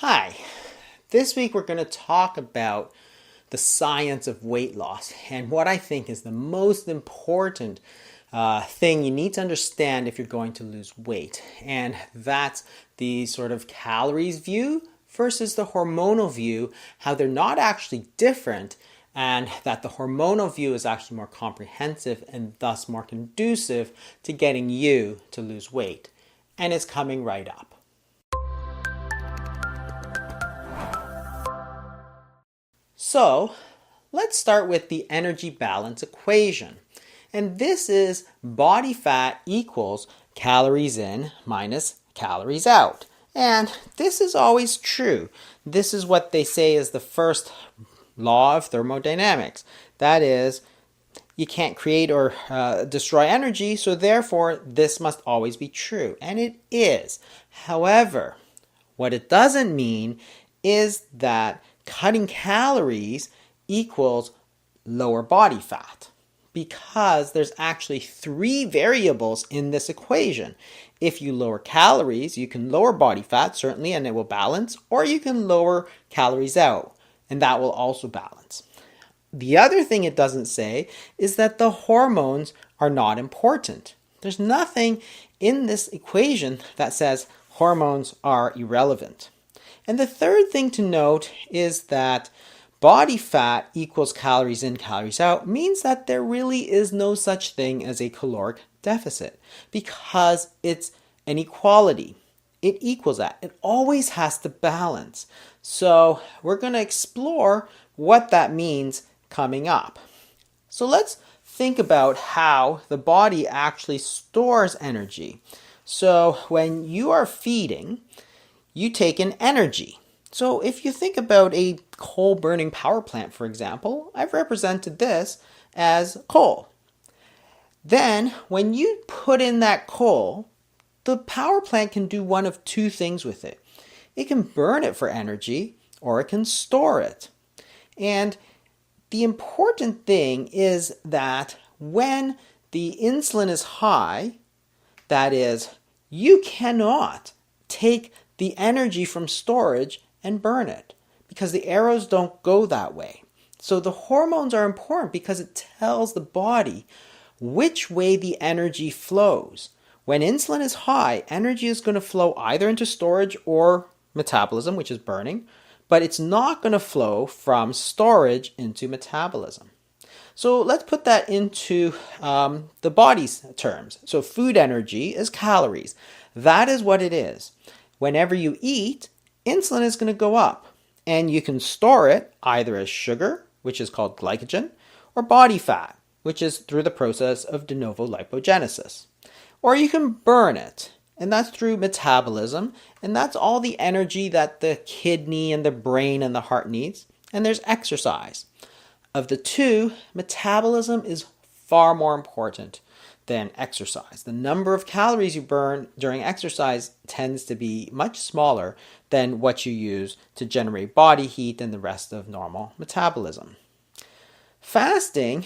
Hi, this week we're going to talk about the science of weight loss and what I think is the most important thing you need to understand if you're going to lose weight. And that's the sort of calories view versus the hormonal view, how they're not actually different, and that the hormonal view is actually more comprehensive and thus more conducive to getting you to lose weight. And it's coming right up. So let's start with the energy balance equation. And this is body fat equals calories in minus calories out. And this is always true. This is what they say is the first law of thermodynamics. That is, you can't create or destroy energy, so therefore this must always be true. And it is. However, what it doesn't mean is that cutting calories equals lower body fat, because there's actually three variables in this equation. If you lower calories, you can lower body fat, certainly, and it will balance, or you can lower calories out, and that will also balance. The other thing it doesn't say is that the hormones are not important. There's nothing in this equation that says hormones are irrelevant. And the third thing to note is that body fat equals calories in, calories out means that there really is no such thing as a caloric deficit, because it's an equality. It equals that. It always has to balance. So we're going to explore what that means coming up. So let's think about how the body actually stores energy. So when you are feeding, you take in energy. So if you think about a coal burning power plant, for example, I've represented this as coal. Then when you put in that coal, the power plant can do one of two things with it. It can burn it for energy, or it can store it. And the important thing is that when the insulin is high, that is, you cannot take the energy from storage and burn it, because the arrows don't go that way. So the hormones are important because it tells the body which way the energy flows. When insulin is high, energy is going to flow either into storage or metabolism, which is burning, but it's not going to flow from storage into metabolism. So let's put that into the body's terms. So food energy is calories. That is what it is. Whenever you eat, insulin is going to go up, and you can store it either as sugar, which is called glycogen, or body fat, which is through the process of de novo lipogenesis. Or you can burn it, and that's through metabolism, and that's all the energy that the kidney and the brain and the heart needs. And there's exercise. Of the two, metabolism is far more important than exercise. The number of calories you burn during exercise tends to be much smaller than what you use to generate body heat and the rest of normal metabolism. Fasting,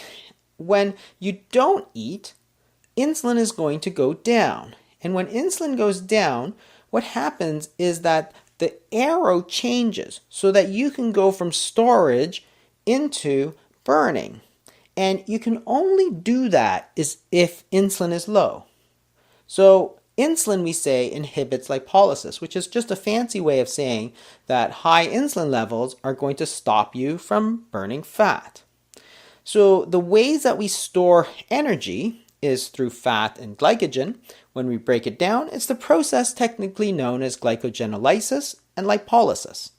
when you don't eat, insulin is going to go down. And when insulin goes down, what happens is that the arrow changes so that you can go from storage into burning. And you can only do that if insulin is low. So insulin, we say, inhibits lipolysis, which is just a fancy way of saying that high insulin levels are going to stop you from burning fat. So the ways that we store energy is through fat and glycogen. When we break it down, it's the process technically known as glycogenolysis and lipolysis.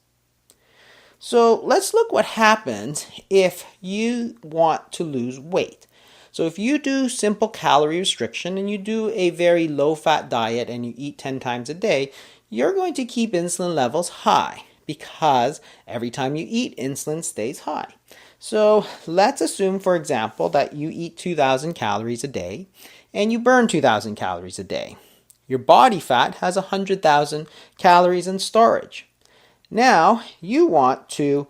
So let's look what happens if you want to lose weight. So if you do simple calorie restriction and you do a very low-fat diet and you eat 10 times a day, you're going to keep insulin levels high, because every time you eat, insulin stays high. So let's assume, for example, that you eat 2,000 calories a day and you burn 2,000 calories a day. Your body fat has 100,000 calories in storage. Now you want to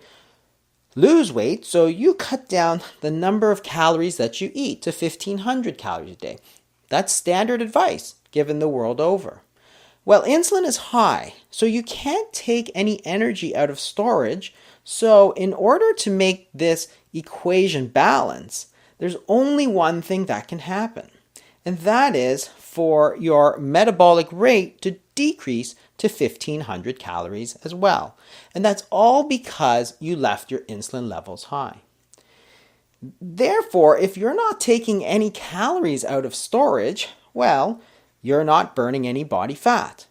lose weight, so you cut down the number of calories that you eat to 1,500 calories a day. That's standard advice given the world over. Well, insulin is high, so you can't take any energy out of storage. So in order to make this equation balance, there's only one thing that can happen, and that is for your metabolic rate to decrease to 1500 calories as well. And that's all because you left your insulin levels high. Therefore, if you're not taking any calories out of storage, well, you're not burning any body fat.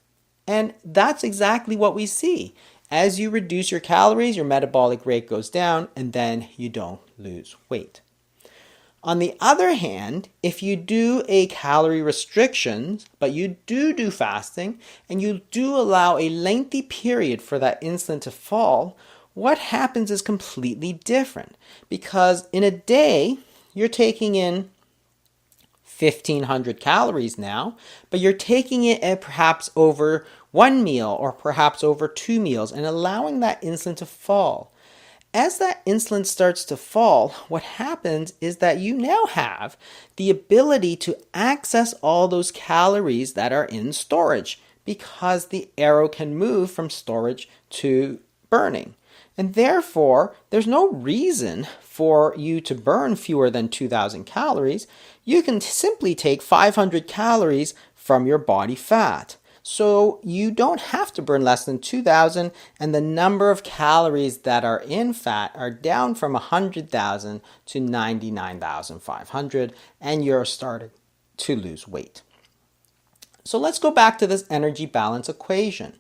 And that's exactly what we see. As you reduce your calories, your metabolic rate goes down, and then you don't lose weight. On the other hand, if you do a calorie restriction, but you do fasting, and you do allow a lengthy period for that insulin to fall, what happens is completely different. Because in a day, you're taking in 1500 calories now, but you're taking it at perhaps over one meal or perhaps over 2 meals and allowing that insulin to fall. As that insulin starts to fall, what happens is that you now have the ability to access all those calories that are in storage because the arrow can move from storage to burning. And therefore, there's no reason for you to burn fewer than 2000 calories. You can simply take 500 calories from your body fat. So you don't have to burn less than 2000, and the number of calories that are in fat are down from 100,000 to 99,500, and you're starting to lose weight. So let's go back to this energy balance equation.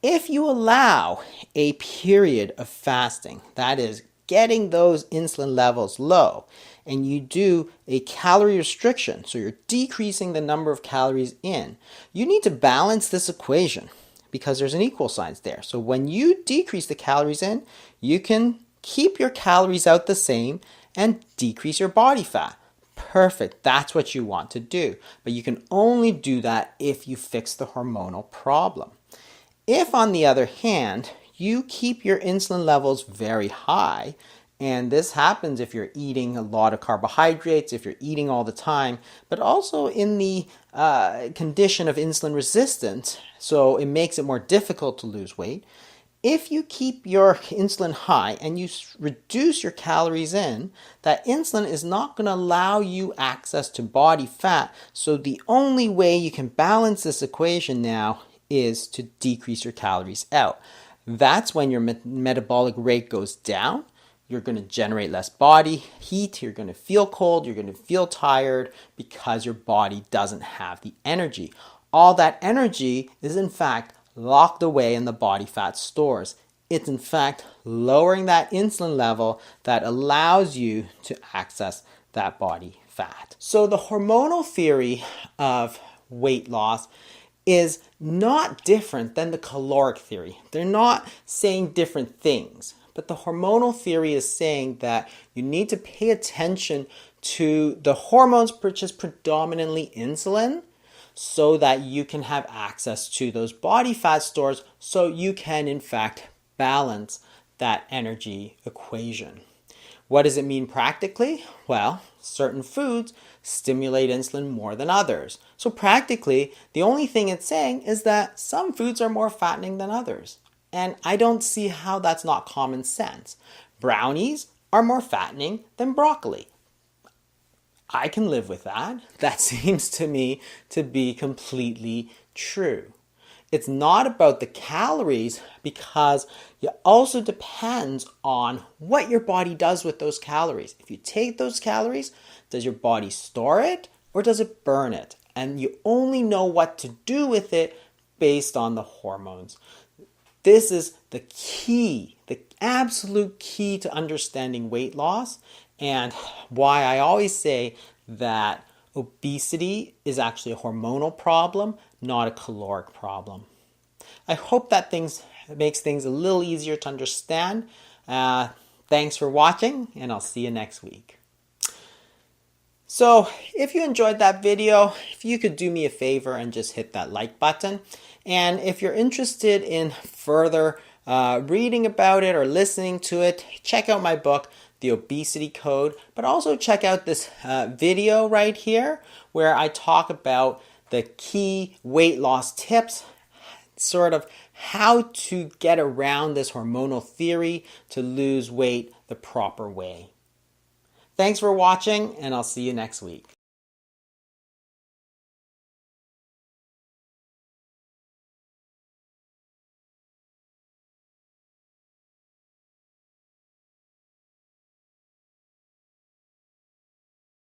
If you allow a period of fasting, that is getting those insulin levels low, and you do a calorie restriction, so you're decreasing the number of calories in, you need to balance this equation because there's an equal sign there. So when you decrease the calories in, you can keep your calories out the same and decrease your body fat. Perfect, that's what you want to do. But you can only do that if you fix the hormonal problem. If, on the other hand, you keep your insulin levels very high, and this happens if you're eating a lot of carbohydrates, if you're eating all the time, but also in the condition of insulin resistance, so it makes it more difficult to lose weight. If you keep your insulin high and you reduce your calories in, that insulin is not going to allow you access to body fat, so the only way you can balance this equation now is to decrease your calories out. That's when your metabolic rate goes down. You're going to generate less body heat. You're going to feel cold. You're going to feel tired because your body doesn't have the energy. All that energy is in fact locked away in the body fat stores. It's in fact lowering that insulin level that allows you to access that body fat. So the hormonal theory of weight loss is not different than the caloric theory. They're not saying different things, but the hormonal theory is saying that you need to pay attention to the hormones, which is predominantly insulin, so that you can have access to those body fat stores so you can in fact balance that energy equation. What does it mean practically? Well, certain foods stimulate insulin more than others. So practically, the only thing it's saying is that some foods are more fattening than others. And I don't see how that's not common sense. Brownies are more fattening than broccoli. I can live with that. That seems to me to be completely true. It's not about the calories because it also depends on what your body does with those calories. If you take those calories, does your body store it or does it burn it? And you only know what to do with it based on the hormones. This is the key, the absolute key to understanding weight loss, and why I always say that obesity is actually a hormonal problem, not a caloric problem. I hope that makes things a little easier to understand. Thanks for watching, and I'll see you next week. So if you enjoyed that video, if you could do me a favor and just hit that like button. And if you're interested in further reading about it or listening to it, check out my book, The Obesity Code, but also check out this video right here where I talk about the key weight loss tips sort of how to get around this hormonal theory to lose weight the proper way. Thanks for watching, and I'll see you next week.